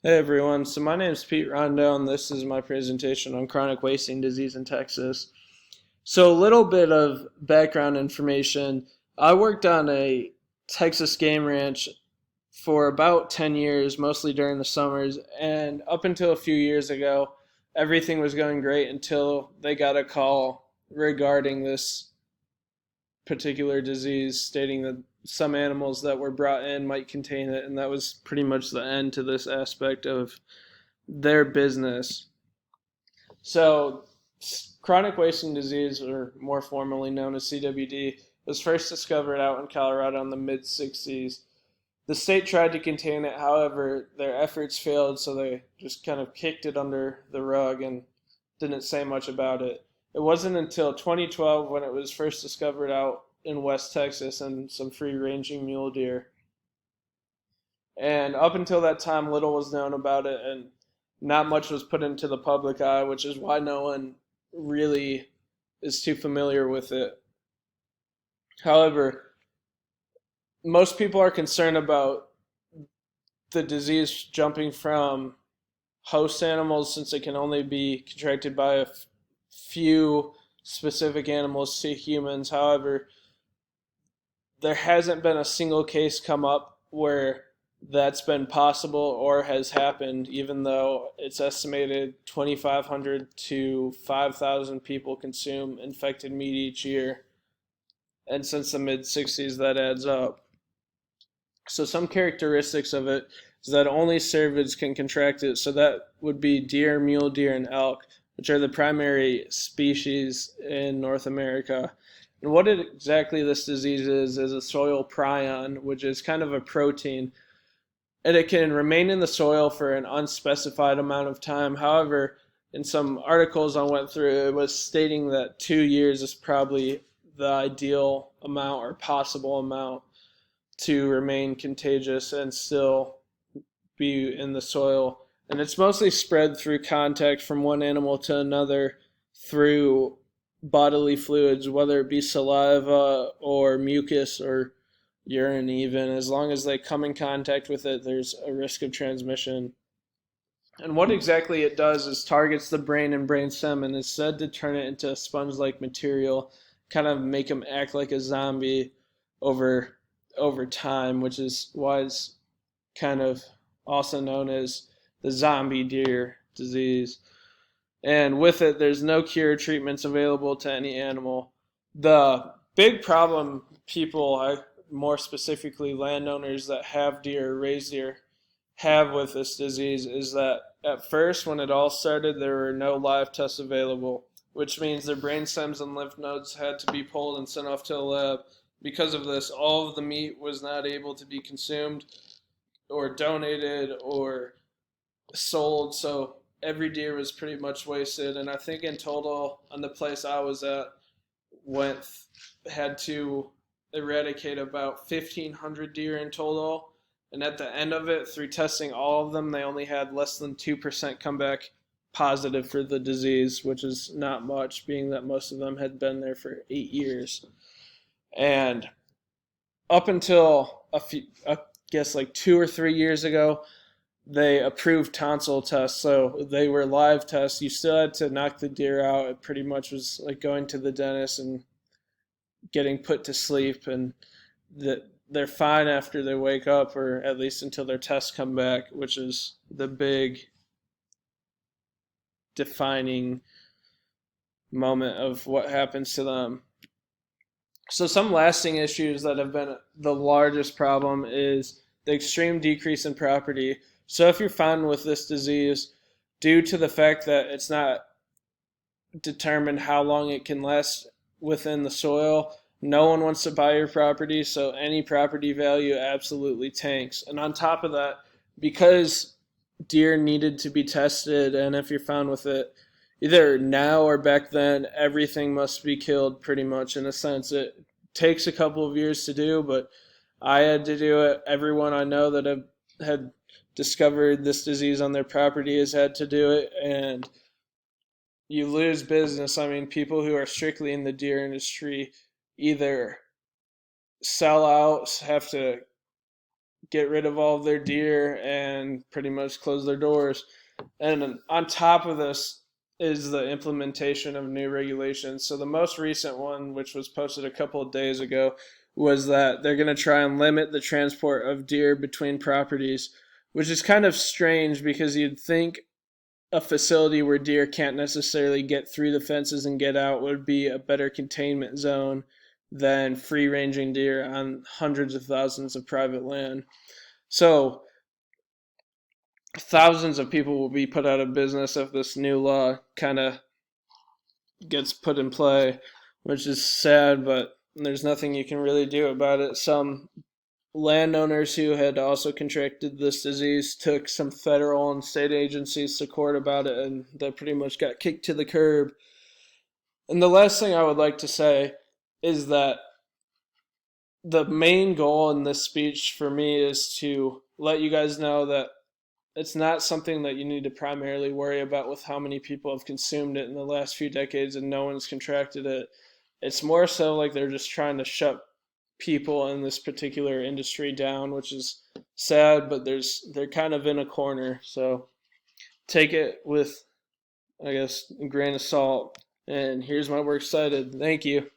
Hey everyone, so my name is Pete Rondo, and this is my presentation on chronic wasting disease in Texas. So, a little bit of background information. I worked on a Texas game ranch for about 10 years, mostly during the summers, and up until a few years ago, everything was going great until they got a call regarding this particular disease, stating that some animals that were brought in might contain it, and that was pretty much the end to this aspect of their business. So, chronic wasting disease, or more formally known as CWD, was first discovered out in Colorado in the mid 60s. The state tried to contain it, however, their efforts failed, so they just kind of kicked it under the rug and didn't say much about it. It wasn't until 2012 when it was first discovered out in West Texas and some free ranging mule deer. And up until that time, little was known about it, and not much was put into the public eye, which is why no one really is too familiar with it. However, most people are concerned about the disease jumping from host animals since it can only be contracted by a few specific animals to humans. However, there hasn't been a single case come up where that's been possible or has happened, even though it's estimated 2,500 to 5,000 people consume infected meat each year. And since the mid 60s, that adds up. So, some characteristics of it is that only cervids can contract it. So, that would be deer, mule deer, and elk, which are the primary species in North America. And what exactly this disease is a soil prion, which is kind of a protein, and it can remain in the soil for an unspecified amount of time. However, in some articles I went through, it was stating that 2 years is probably the ideal amount or possible amount to remain contagious and still be in the soil. And it's mostly spread through contact from one animal to another through bodily fluids, whether it be saliva or mucus or urine, even. As long as they come in contact with it, there's a risk of transmission. And what exactly it does is targets the brain and brainstem and is said to turn it into a sponge like material, kind of make them act like a zombie over over time, which is why it's kind of also known as the zombie deer disease. And with it, there's no cure treatments available to any animal. The big problem people, more specifically landowners that have deer, raise deer, have with this disease is that at first, when it all started, there were no live tests available, which means their brain stems and lymph nodes had to be pulled and sent off to a lab. Because of this, all of the meat was not able to be consumed or donated or sold, so every deer was pretty much wasted. And I think in total, on the place I was at, went had to eradicate about 1,500 deer in total. And at the end of it, through testing all of them, they only had less than 2% come back positive for the disease, which is not much, being that most of them had been there for 8 years. And up until I guess like 2 or 3 years ago, they approved tonsil tests. So they were live tests. You still had to knock the deer out. It pretty much was like going to the dentist and getting put to sleep, and they're fine after they wake up, or at least until their tests come back, which is the big defining moment of what happens to them. So some lasting issues that have been the largest problem is the extreme decrease in property. So if you're found with this disease, due to the fact that it's not determined how long it can last within the soil, no one wants to buy your property, so any property value absolutely tanks. And on top of that, because deer needed to be tested, and if you're found with it, either now or back then, everything must be killed pretty much in a sense. It takes a couple of years to do, but I had to do it. Everyone I know that have had discovered this disease on their property has had to do it, and you lose business. I mean, people who are strictly in the deer industry either sell out, have to get rid of all of their deer and pretty much close their doors. And on top of this is the implementation of new regulations. So the most recent one, which was posted a couple of days ago, was that they're going to try and limit the transport of deer between properties, which is kind of strange because you'd think a facility where deer can't necessarily get through the fences and get out would be a better containment zone than free ranging deer on hundreds of thousands of private land. So thousands of people will be put out of business if this new law kind of gets put in play, which is sad, but there's nothing you can really do about it. Some landowners who had also contracted this disease took some federal and state agencies to court about it, and they pretty much got kicked to the curb. And the last thing I would like to say is that the main goal in this speech for me is to let you guys know that it's not something that you need to primarily worry about with how many people have consumed it in the last few decades and no one's contracted it. It's more so like they're just trying to shut people in this particular industry down, which is sad, but they're kind of in a corner. So take it with, I guess, a grain of salt. And here's my works cited. Thank you.